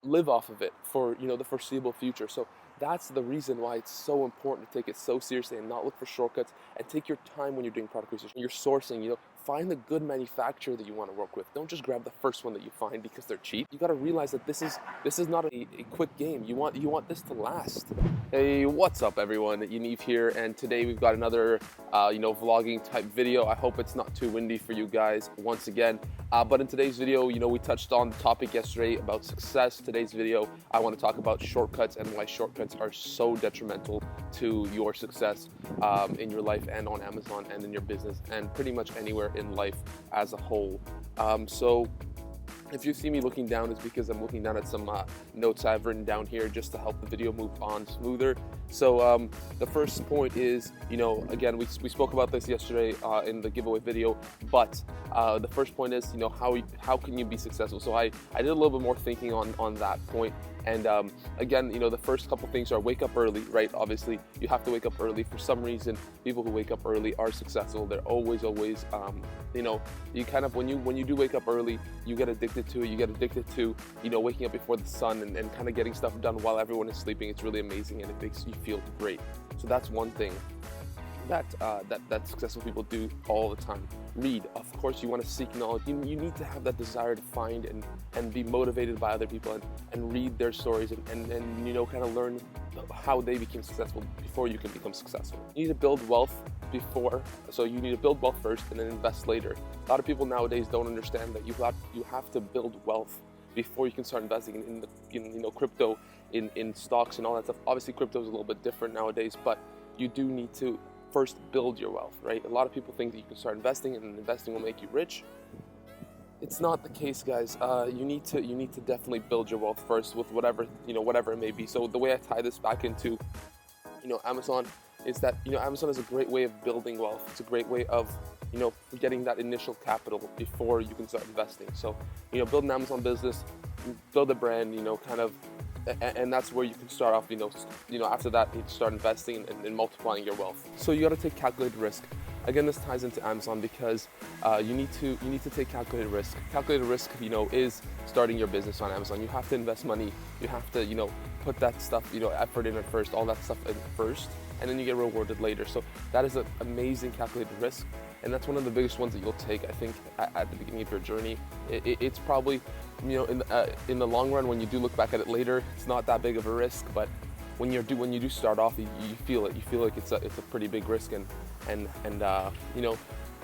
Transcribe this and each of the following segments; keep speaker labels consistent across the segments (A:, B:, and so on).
A: live off of it for the foreseeable future. So that's the reason why it's so important to take it so seriously and not look for shortcuts, and take your time when you're doing product research. You're sourcing, find the good manufacturer that you want to work with. Don't just grab the first one that you find because they're cheap. You got to realize that this is not a quick game. You want this to last. Hey, what's up everyone? Yaniv here, and today we've got another vlogging type video. I hope it's not too windy for you guys once again. But in today's video, we touched on the topic yesterday about success. Today's video, I want to talk about shortcuts and why shortcuts are so detrimental to your success in your life and on Amazon and in your business and pretty much anywhere in life as a whole. So if you see me looking down, it's because I'm looking down at some notes I've written down here just to help the video move on smoother. So the first point is, again, we spoke about this yesterday in the giveaway video, but the first point is, how can you be successful? So I did a little bit more thinking on that point. And again, the first couple things are wake up early, right? Obviously, you have to wake up early. For some reason, people who wake up early are successful. They're always, you kind of, when you do wake up early, you get addicted to it. You get addicted to, waking up before the sun and kind of getting stuff done while everyone is sleeping. It's really amazing and it makes you feel great. So that's one thing that successful people do all the time. Read. Of course, you want to seek knowledge. You need to have that desire to find and be motivated by other people and read their stories and kind of learn how they became successful before you can become successful. You need to build wealth so you need to build wealth first and then invest later. A lot of people nowadays don't understand that you have to build wealth before you can start investing in crypto, in stocks and all that stuff. Obviously, crypto is a little bit different nowadays, but you do need to first build your wealth, right? A lot of people think that you can start investing and investing will make you rich. It's not the case, guys. You need to definitely build your wealth first with whatever it may be. So the way I tie this back into Amazon is that Amazon is a great way of building wealth. It's a great way of getting that initial capital before you can start investing. So build an Amazon business, build a brand, and that's where you can start off. After that, you start investing and multiplying your wealth. So you got to take calculated risk. Again, this ties into Amazon because you need to take calculated risk. Calculated risk, is starting your business on Amazon. You have to invest money. You have to, put that stuff, effort in at first, all that stuff in first, and then you get rewarded later. So that is an amazing calculated risk, and that's one of the biggest ones that you'll take, I think, at the beginning of your journey. It's probably, in the long run, when you do look back at it later, it's not that big of a risk, but when you do start off, you feel it. You feel like it's a pretty big risk, and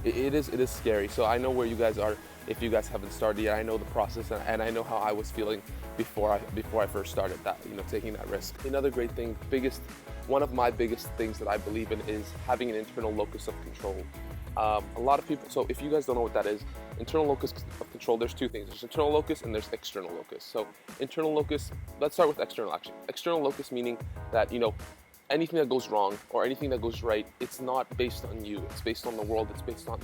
A: it is scary. So I know where you guys are if you guys haven't started yet. I know the process, and I know how I was feeling before I first started that, taking that risk. Another great thing, one of my biggest things that I believe in is having an internal locus of control. A lot of people, so if you guys don't know what that is, internal locus of control, there's two things. There's internal locus and there's external locus. So internal locus, let's start with external actually. External locus meaning that, anything that goes wrong or anything that goes right, it's not based on you. It's based on the world. It's based on,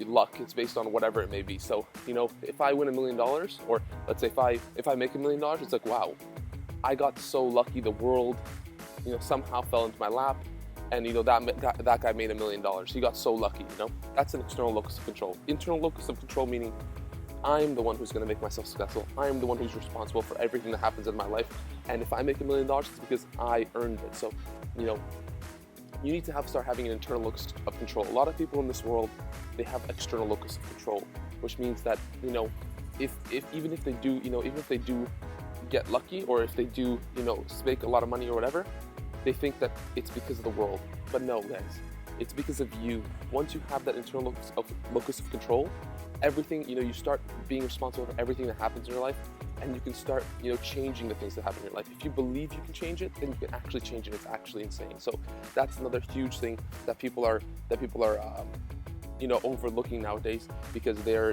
A: luck. It's based on whatever it may be. So, if I win $1 million, or let's say if I make $1 million, it's like, wow, I got so lucky. The world, somehow fell into my lap. And that guy made $1 million. He got so lucky. That's an external locus of control. Internal locus of control meaning I'm the one who's going to make myself successful. I'm the one who's responsible for everything that happens in my life. And if I make $1 million, it's because I earned it. So, you need to start having an internal locus of control. A lot of people in this world, they have external locus of control, which means that even if they do get lucky, or if they do make a lot of money or whatever, they think that it's because of the world. But no, guys, it's because of you. Once you have that internal locus of control, everything, you start being responsible for everything that happens in your life, and you can start, changing the things that happen in your life. If you believe you can change it, then you can actually change it. It's actually insane. So that's another huge thing that people are overlooking nowadays, because they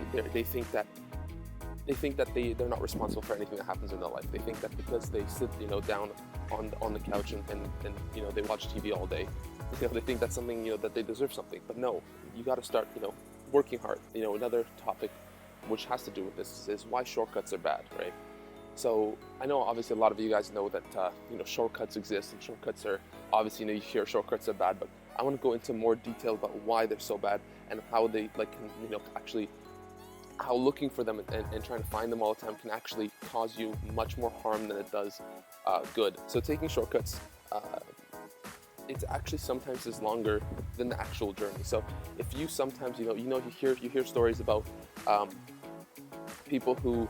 A: think that they're not responsible for anything that happens in their life. They think that because they sit, down on the couch and they watch TV all day, they think that's something, that they deserve something. But no, you got to start, working hard. Another topic which has to do with this is why shortcuts are bad, right? So I know obviously a lot of you guys know that shortcuts exist, and shortcuts are obviously, you hear shortcuts are bad, but I want to go into more detail about why they're so bad and how they actually how looking for them and trying to find them all the time can actually cause you much more harm than it does good. So taking shortcuts, it's actually sometimes is longer than the actual journey. So if you sometimes, you hear stories about people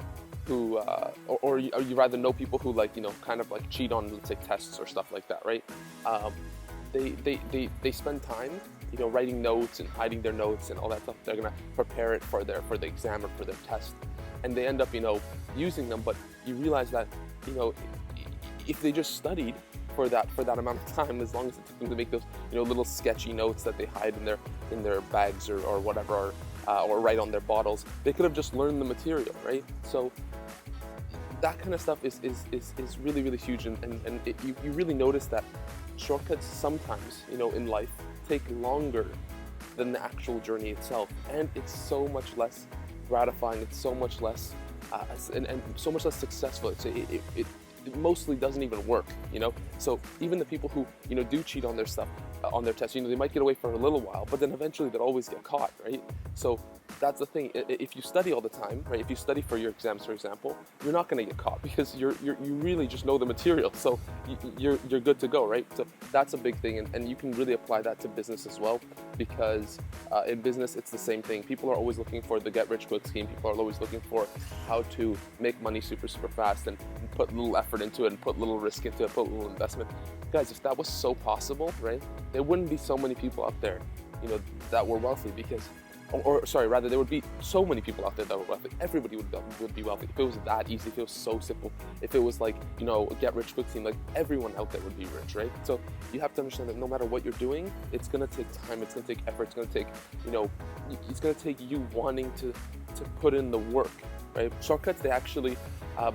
A: or you rather know people who kind of like cheat on, let's say, tests or stuff like that, right? They spend time, writing notes and hiding their notes and all that stuff. They're gonna prepare it for the exam or for their test, and they end up, using them. But you realize that, if they just studied for that amount of time, as long as it took them to make those, little sketchy notes that they hide in their bags or whatever, or write on their bottles, they could have just learned the material, right? So that kind of stuff is really, really huge, and you really notice that shortcuts sometimes, in life, take longer than the actual journey itself, and it's so much less gratifying. It's so much less and so much less successful. It mostly doesn't even work, So even the people who, do cheat on their stuff, on their tests, they might get away for a little while, but then eventually they'll always get caught, right? So that's the thing. If you study all the time, right? If you study for your exams, for example, you're not going to get caught because you really just know the material. So you're good to go, right? So that's a big thing, and you can really apply that to business as well, because in business it's the same thing. People are always looking for the get-rich-quick scheme. People are always looking for how to make money super fast and put little effort into it and put little risk into it, put a little investment. Guys, if that was so possible, right, there wouldn't be so many people out there, that were wealthy, because there would be so many people out there that were wealthy. Everybody would be wealthy if it was that easy, if it was so simple, if it was like, a get-rich-quick scheme, like everyone out there would be rich, right? So you have to understand that no matter what you're doing, it's going to take time, it's going to take effort, it's going to take, it's going to take you wanting to put in the work, right? Shortcuts, they actually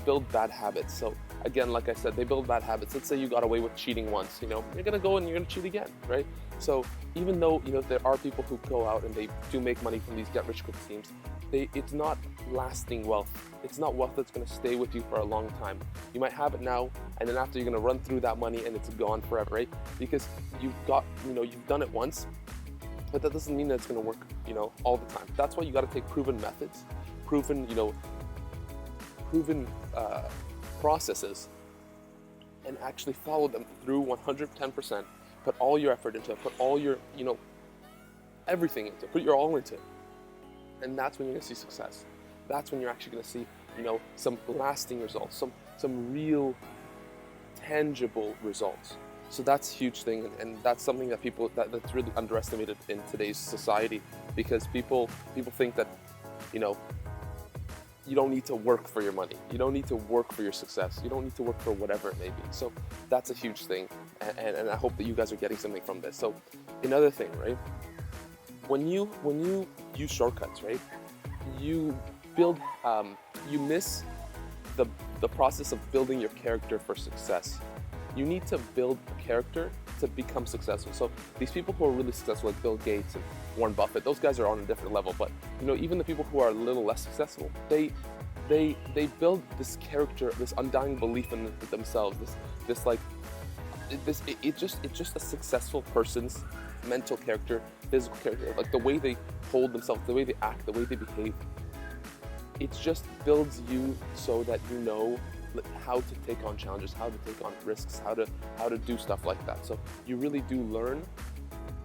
A: build bad habits. So again, like I said, they build bad habits. Let's say you got away with cheating once, you're going to go and you're going to cheat again, right? So even though, there are people who go out and they do make money from these get-rich-quick schemes, it's not lasting wealth. It's not wealth that's going to stay with you for a long time. You might have it now, and then after you're going to run through that money and it's gone forever, right? Because you've done it once, but that doesn't mean that it's going to work, all the time. That's why you got to take proven methods, proven processes, and actually follow them through 110%. Put all your effort into it, put all your, everything into it, put your all into it. And that's when you're gonna see success. That's when you're actually gonna see, some lasting results, some real tangible results. So that's a huge thing, and that's something that that's really underestimated in today's society, because people think that, you don't need to work for your money. You don't need to work for your success. You don't need to work for whatever it may be. So that's a huge thing, and I hope that you guys are getting something from this. So another thing, right? When you use shortcuts, right? You miss the process of building your character for success. You need to build a character to become successful. So these people who are really successful, like Bill Gates and Warren Buffett, those guys are on a different level. But even the people who are a little less successful, they build this character, this undying belief in themselves. It's just a successful person's mental character, physical character, like the way they hold themselves, the way they act, the way they behave. It just builds you so that you know how to take on challenges, how to take on risks, how to do stuff like that. So you really do learn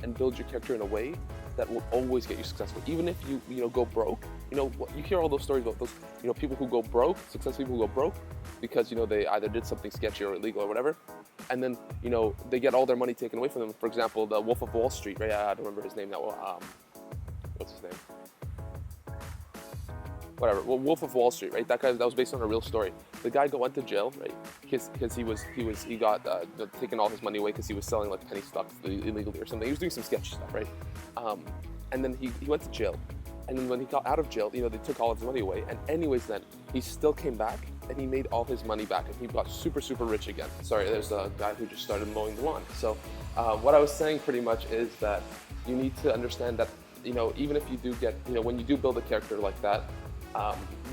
A: and build your character in a way that will always get you successful. Even if you go broke, you hear all those stories about those, people who go broke, successful people who go broke because, they either did something sketchy or illegal or whatever. And then, they get all their money taken away from them. For example, the Wolf of Wall Street, right? I don't remember his name now. What's his name? Whatever. Well, Wolf of Wall Street, right? That was based on a real story. The guy went to jail, right? Because he got taken all his money away because he was selling like penny stocks illegally or something. He was doing some sketchy stuff, right? And then he went to jail. And then when he got out of jail, they took all his money away. And anyways, then he still came back and he made all his money back and he got super rich again. Sorry, there's a guy who just started mowing the lawn. So what I was saying pretty much is that you need to understand that even if you do get when you do build a character like that.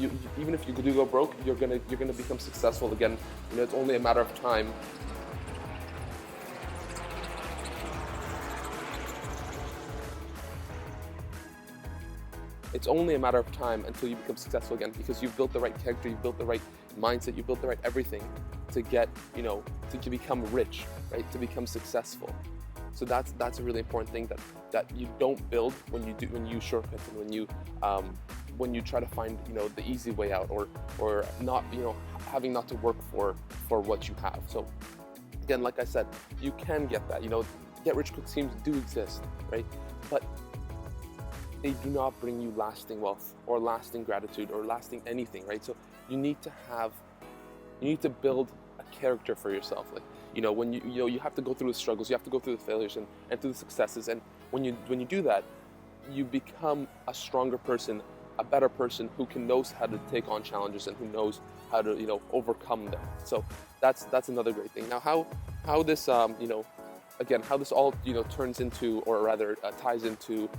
A: Even if you do go broke, you're gonna become successful again. It's only a matter of time. it's only a matter of time until you become successful again, because you've built the right character, you've built the right mindset, you've built the right everything to get, to become rich, right? To become successful. So that's a really important thing that you don't build when you use shortcuts, and when you try to find the easy way out, or not having not to work for what you have. So again, like I said, you can get that. Get rich quick schemes do exist, right? But they do not bring you lasting wealth or lasting gratitude or lasting anything, right? So you need to build a character for yourself. Like, when you have to go through the struggles, you have to go through the failures and through the successes. And when you do that, you become a stronger person, a better person who knows how to take on challenges and who knows how to overcome them. So that's another great thing. Now how this again, how this all turns into, or rather ties into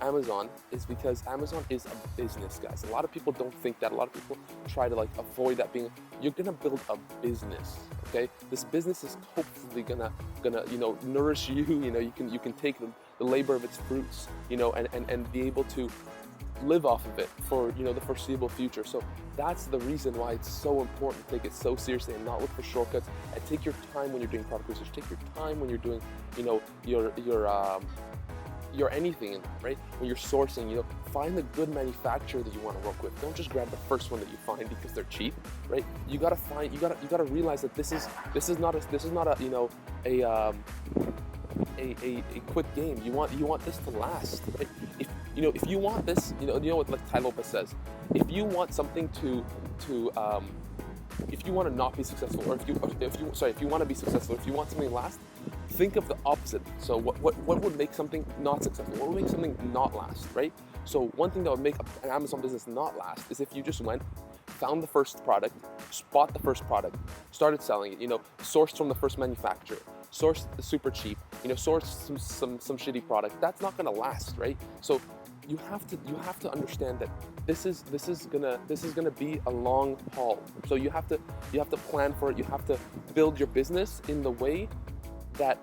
A: Amazon, is because Amazon is a business, guys. A lot of people don't think that. A lot of people try to avoid that being. You're gonna build a business, okay? This business is hopefully gonna nourish you. You can take the labor of its fruits, and be able to live off of it for the foreseeable future. So that's the reason why it's so important to take it so seriously and not look for shortcuts, and take your time when you're doing product research. Take your time when you're doing your anything, right? When you're sourcing, find the good manufacturer that you want to work with. Don't just grab the first one that you find because they're cheap, right? You gotta realize that this is not a quick game. You want this to last, right? If you want this, what like Tai Lopez says, if you want something if you want to not be successful, or if you want to be successful, if you want something to last, think of the opposite. So what would make something not successful? What would make something not last, right? So one thing that would make an Amazon business not last is if you just found the first product, bought the first product, started selling it, sourced from the first manufacturer, sourced super cheap, sourced some shitty product. That's not gonna last, right? So you have to understand that this is gonna be a long haul. So you have to plan for it. You have to build your business in the way that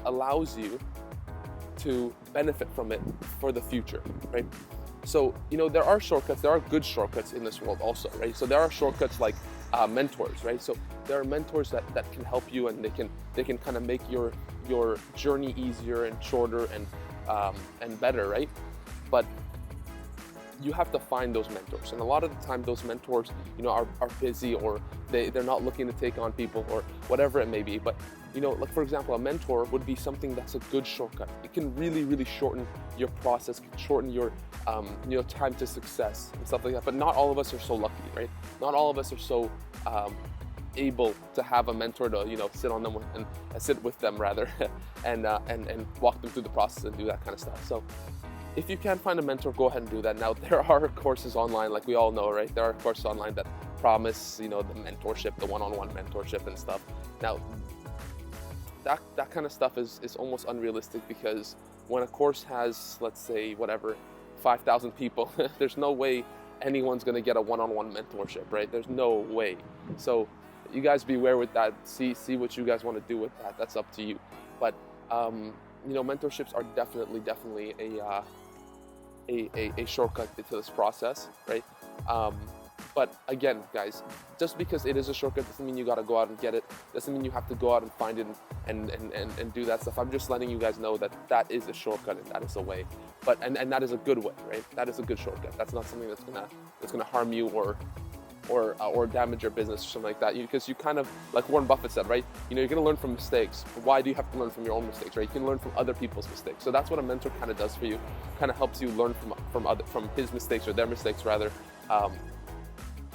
A: allows you to benefit from it for the future, right? So there are shortcuts. There are good shortcuts in this world also, right? So there are shortcuts like mentors, right? So there are mentors that can help you, and they can kind of make your journey easier and shorter and better, right? But you have to find those mentors, and a lot of the time those mentors are busy, or they're not looking to take on people, or whatever it may be. But like for example, a mentor would be something that's a good shortcut. It can really shorten your process, can shorten your time to success and stuff like that. But not all of us are so lucky, right? Not all of us are so able to have a mentor to sit with them rather and walk them through the process and do that kind of stuff. So if you can find a mentor, go ahead and do that. Now, there are courses online, like we all know, right? There are courses online that promise, the mentorship, the one-on-one mentorship and stuff. Now, that kind of stuff is almost unrealistic, because when a course has, let's say, 5,000 people, there's no way anyone's going to get a one-on-one mentorship, right? There's no way. So you guys beware with that. See what you guys want to do with that. That's up to you. But mentorships are definitely a shortcut to this process, right? But again, guys, just because it is a shortcut doesn't mean you got to go out and get it. Doesn't mean you have to go out and find it and do that stuff. I'm just letting you guys know that is a shortcut and that is a way. But and that is a good way, right? That is a good shortcut. That's not something that's gonna harm you or damage your business or something like that. Because you kind of, like Warren Buffett said, right? You're gonna learn from mistakes. Why do you have to learn from your own mistakes, right? You can learn from other people's mistakes. So that's what a mentor kind of does for you. Kind of helps you learn from his mistakes, or their mistakes rather.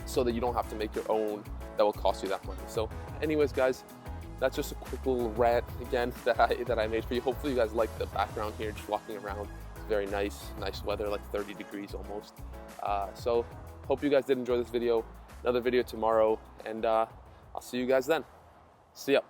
A: So that you don't have to make your own that will cost you that money. So anyways, guys, that's just a quick little rant again that I made for you. Hopefully you guys like the background here, just walking around. It's very nice weather, like 30 degrees almost. So hope you guys did enjoy this video. Another video tomorrow, and I'll see you guys then. See ya.